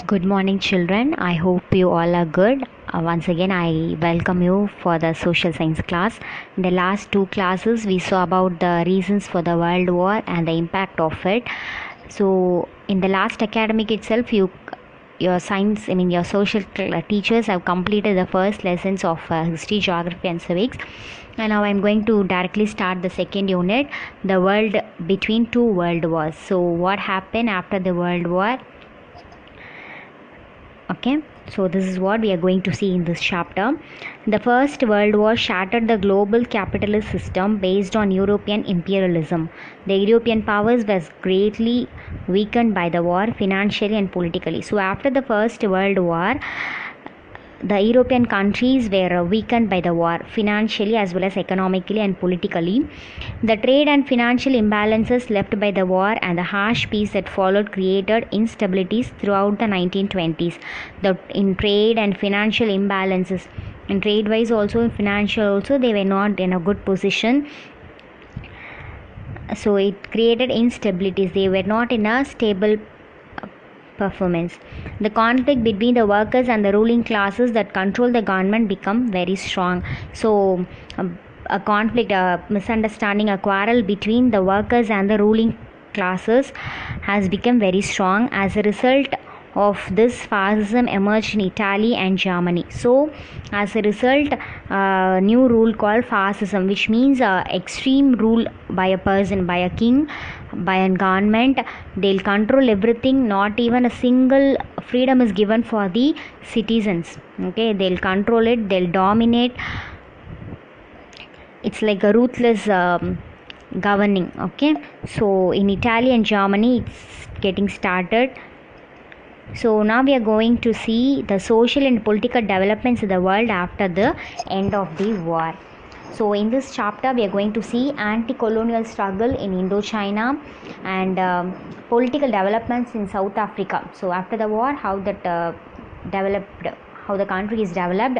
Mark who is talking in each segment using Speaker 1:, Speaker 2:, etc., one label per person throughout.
Speaker 1: Good morning, children. I hope you all are good. Once again, I welcome you for the social science class. In the last two classes, we saw about the reasons for the World War and the impact of it. So, in the last academic itself, your social teachers have completed the first lessons of history, geography, and civics. And now I'm going to directly start the second unit, the world between two world wars. So, what happened after the World War? Okay, so this is what we are going to see in this chapter. The First World War shattered the global capitalist system based on European imperialism. The European powers were greatly weakened by the war financially and politically. So after the First World War, the European countries were weakened by the war financially as well as economically and politically. The trade and financial imbalances left by the war and the harsh peace that followed created instabilities throughout the 1920s. In trade and financial imbalances, in trade wise also, in financial also, they were not in a good position. So it created instabilities. They were not in a stable performance. The conflict between the workers and the ruling classes that control the government become very strong. So a conflict, a misunderstanding, a quarrel between the workers and the ruling classes has become very strong. As a result of this, fascism emerged in Italy and Germany. So as a result, new rule called fascism, which means extreme rule by a person, by a king, by a government. They'll control everything. Not even a single freedom is given for the citizens. Okay, they'll control it, they'll dominate. It's like a ruthless governing. Okay, so in Italy and Germany it's getting started. So now we are going to see the social and political developments in the world after the end of the war. So in this chapter we are going to see anti-colonial struggle in Indochina and political developments in South Africa. So after the war, how that developed, how the country is developed,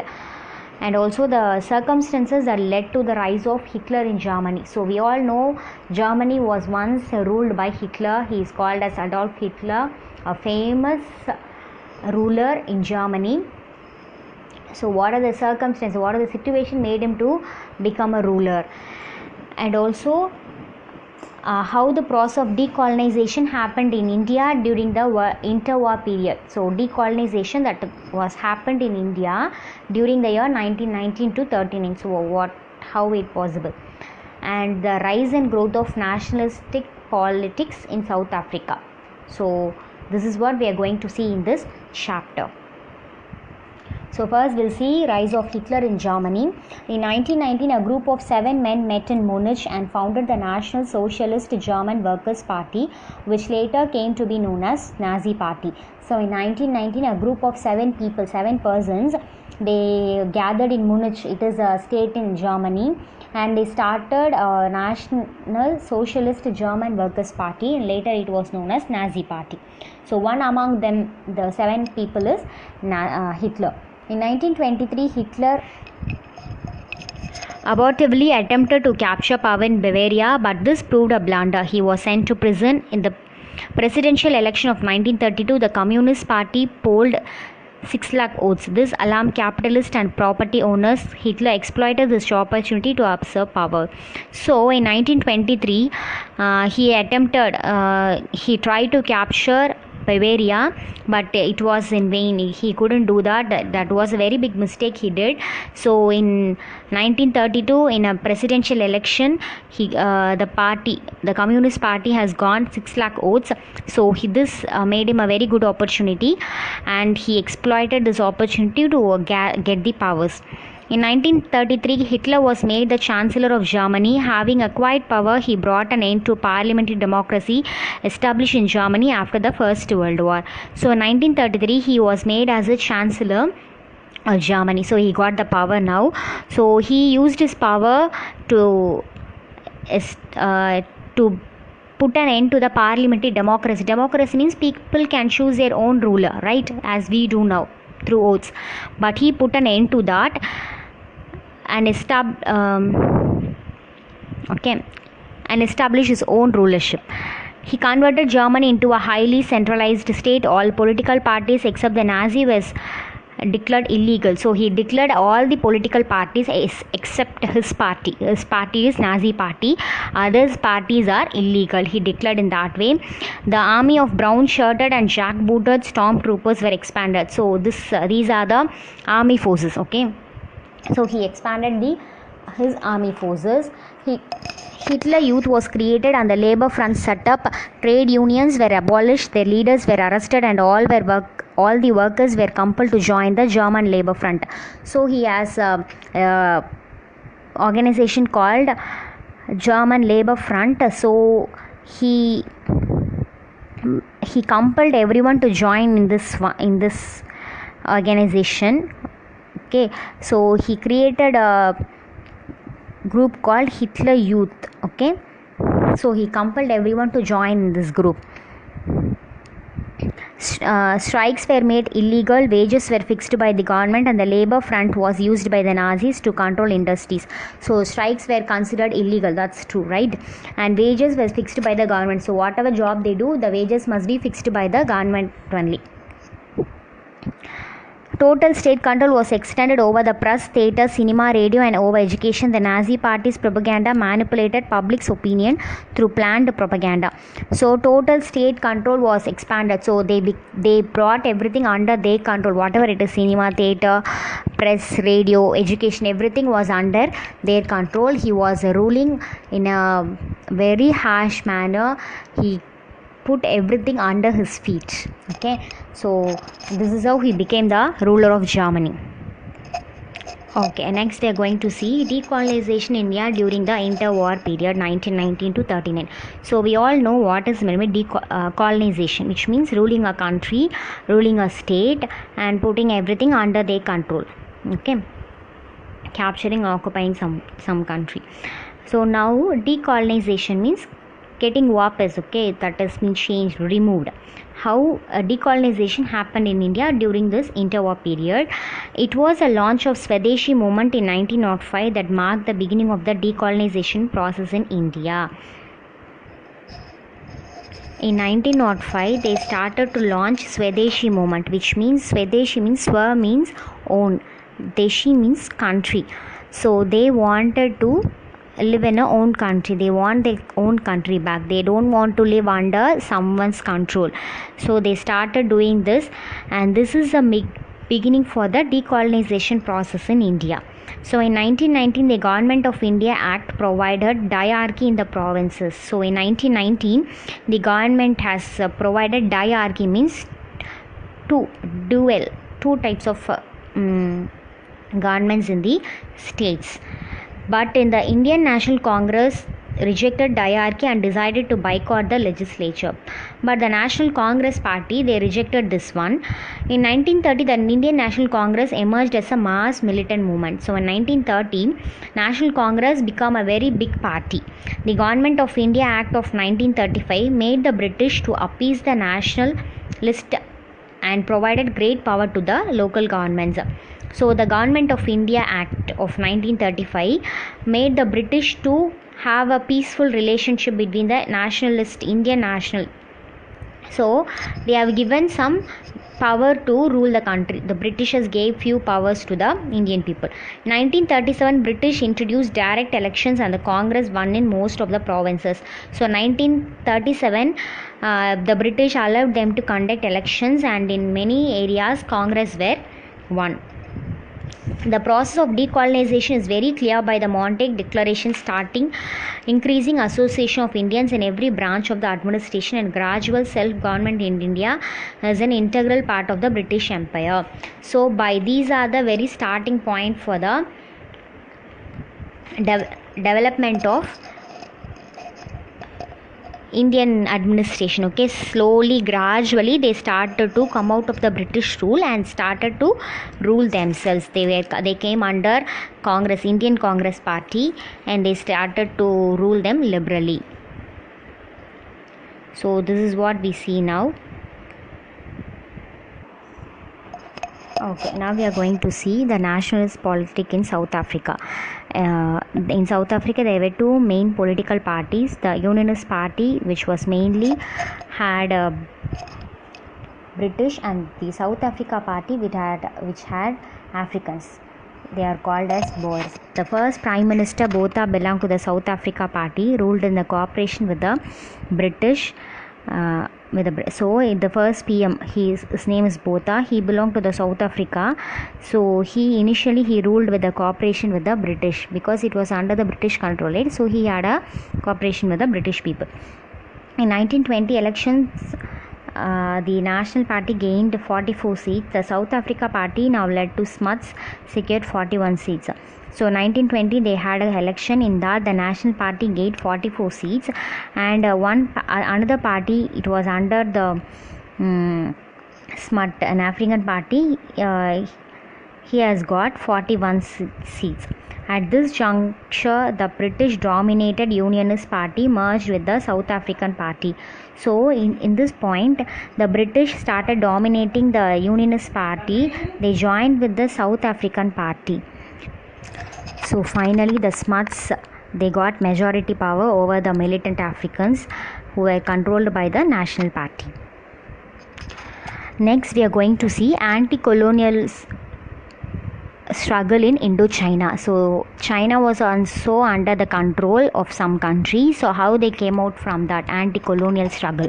Speaker 1: and also the circumstances that led to the rise of Hitler in Germany. So we all know Germany was once ruled by Hitler. He is called as Adolf Hitler, a famous ruler in Germany. So what are the circumstances, what are the situation made him to become a ruler, and also how the process of decolonization happened in India during the interwar period. So decolonization that was happened in India during the year 1919 to 39. So how it possible, and the rise and growth of nationalistic politics in South Africa. So this is what we are going to see in this chapter. So first we'll see rise of Hitler in Germany. In 1919, a group of 7 men met in Munich and founded the National Socialist German Workers' Party, which later came to be known as Nazi Party. So in 1919, a group of 7 persons, they gathered in Munich. It is a state in Germany, and they started a National Socialist German Workers' Party, and later it was known as Nazi Party. So one among them, the 7 people, is Hitler. In 1923, Hitler abortively attempted to capture power in Bavaria, but this proved a blunder. He was sent to prison. In the presidential election of 1932, the Communist Party polled 6 lakh votes. This alarmed capitalists and property owners. Hitler exploited this opportunity to usurp power. So in 1923, he tried to capture Bavaria, but it was in vain. He couldn't do that. That was a very big mistake he did. So in 1932, in a presidential election, the Communist Party has gone 6 lakh votes. So this made him a very good opportunity, and he exploited this opportunity to get the powers. In 1933, Hitler was made the Chancellor of Germany. Having acquired power, he brought an end to parliamentary democracy established in Germany after the First World War. So in 1933, he was made as a Chancellor of Germany. So he got the power now. So he used his power to put an end to the parliamentary democracy. Democracy means people can choose their own ruler, right? As we do now through votes. But he put an end to that and established his own rulership. He converted Germany into a highly centralized state. All political parties except the Nazi was declared illegal. So he declared all the political parties except his party. His party is Nazi party. Others parties are illegal. He declared in that way. The army of brown-shirted and jack-booted stormtroopers were expanded. So these are the army forces. Okay. So he expanded his army forces. Hitler Youth was created and the labor front set up. Trade unions were abolished, their leaders were arrested, and all the workers were compelled to join the German labor front. So he has a organization called German Labor Front. So he compelled everyone to join in this organization. Okay, so he created a group called Hitler Youth. Okay, so he compelled everyone to join in this group. Strikes were made illegal, wages were fixed by the government, and the labor front was used by the Nazis to control industries. So strikes were considered illegal, that's true, right? And wages were fixed by the government. So whatever job they do, the wages must be fixed by the government only. Total state control was extended over the press, theatre, cinema, radio, and over education. The Nazi party's propaganda manipulated public's opinion through planned propaganda. So total state control was expanded. So they brought everything under their control. Whatever it is, cinema, theatre, press, radio, education, everything was under their control. He was ruling in a very harsh manner. He put everything under his feet. Okay, so this is how he became the ruler of Germany. Okay, next we are going to see decolonization in India during the interwar period 1919 to 39. So we all know what is decolonization, which means ruling a country, ruling a state, and putting everything under their control. Okay, capturing, occupying some country. So now decolonization means getting वापस. Okay, that has been changed, removed. How decolonization happened in India during this interwar period. It was a launch of Swadeshi movement in 1905 that marked the beginning of the decolonization process in India. In 1905, they started to launch Swadeshi movement, which means Swadeshi means Swa means own, Deshi means country. So they wanted to live in a own country. They want their own country back. They don't want to live under someone's control. So they started doing this, and this is a beginning for the decolonization process in India. So in 1919, the Government of India Act provided diarchy in the provinces. So in 1919, the government has provided diarchy, means two types of governments in the states. But in the Indian National Congress rejected diarchy and decided to boycott the legislature. But the National Congress Party, they rejected this one. In 1930, the Indian National Congress emerged as a mass militant movement. So in 1930, National Congress became a very big party. The Government of India Act of 1935 made the British to appease the nationalist and provided great power to the local governments. So the Government of India Act of 1935 made the British to have a peaceful relationship between the nationalist Indian national. So they have given some power to rule the country. The Britishers gave few powers to the Indian people. 1937, British introduced direct elections and the Congress won in most of the provinces. So 1937, the British allowed them to conduct elections, and in many areas Congress were won. The process of decolonization is very clear by the Montague Declaration, starting increasing association of Indians in every branch of the administration and gradual self-government in India as an integral part of the British Empire. So by these are the very starting point for the development of Indian administration. Okay, slowly, gradually they started to come out of the British rule and started to rule themselves. They came under Congress, Indian Congress Party, and they started to rule them liberally. So this is what we see now. Okay, now we are going to see the nationalist politics in South Africa. In South Africa, there were two main political parties: the Unionist Party, which was mainly had British, and the South Africa Party, which had Africans. They are called as Boers. The first Prime Minister Botha belonged to the South Africa Party, ruled in the cooperation with the British. The first PM, his name is Botha. He belonged to the South Africa. So he initially ruled with the cooperation with the British because it was under the British control, right? So he had a cooperation with the British people. In 1920 elections, the National Party gained 44 seats. The South Africa Party, now led to Smuts, secured 41 seats. So 1920 they had an election. In that the National Party gained 44 seats, and another party, it was under the Smut, an African party, he has got 41 seats. At this juncture, the British dominated Unionist Party merged with the South African Party. So in this point, the British started dominating the Unionist Party. They joined with the South African Party. So finally the Smuts, they got majority power over the militant Africans who were controlled by the National Party. Next we are going to see anti-colonial struggle in Indochina. So China was also under the control of some countries. So how they came out from that anti-colonial struggle.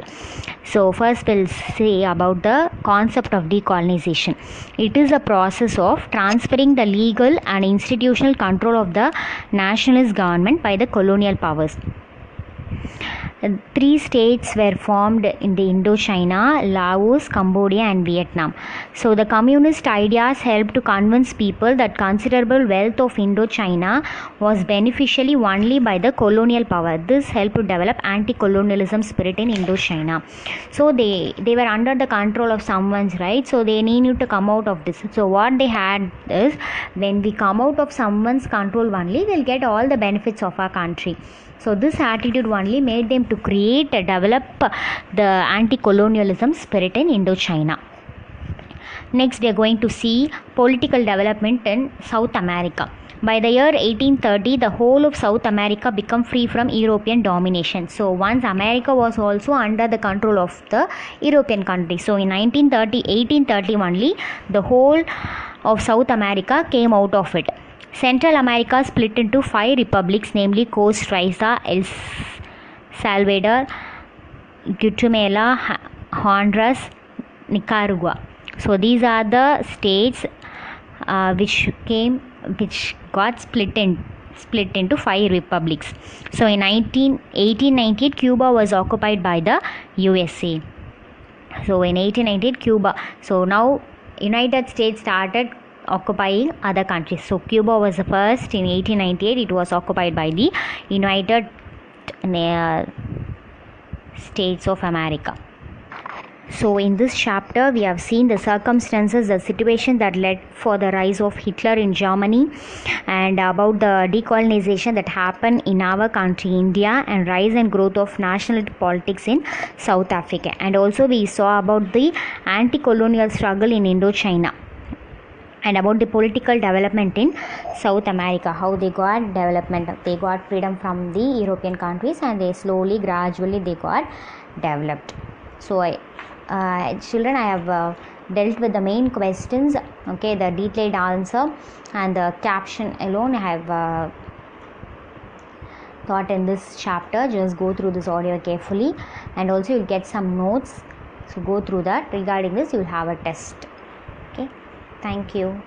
Speaker 1: So first we'll say about the concept of decolonization. It is a process of transferring the legal and institutional control of the nationalist government by the colonial powers. 3 states were formed in the Indochina: Laos, Cambodia and Vietnam. So the communist ideas helped to convince people that considerable wealth of Indochina was beneficially only by the colonial power. This helped to develop anti-colonialism spirit in Indochina. So they were under the control of someone's, right? So they needed to come out of this. So what they had is, when we come out of someone's control only, we'll get all the benefits of our country. So this attitude only made them to develop the anti-colonialism spirit in Indochina. Next we are going to see political development in South America. By the year 1830, the whole of South America became free from European domination. So once America was also under the control of the European countries. So in 1830 only, the whole of South America came out of it. Central America split into 5 republics, namely Costa Rica, El Salvador, Guatemala, Honduras, Nicaragua. So these are the states which got split into 5 republics. So in 1898, Cuba was occupied by the USA. So in 1898, Cuba. So now United States started occupying other countries. So Cuba was the first. In 1898 it was occupied by the United States of America. So in this chapter we have seen the circumstances, the situation that led for the rise of Hitler in Germany, and about the decolonization that happened in our country India, and rise and growth of national politics in South Africa. And also we saw about the anti-colonial struggle in Indochina, and about the political development in South America, how they got development. They got freedom from the European countries, and they slowly, gradually they got developed. So children, I have dealt with the main questions, okay, the detailed answer and the caption alone I have taught in this chapter. Just go through this audio carefully, and also you'll get some notes, so go through that. Regarding this, you'll have a test. Okay, thank you.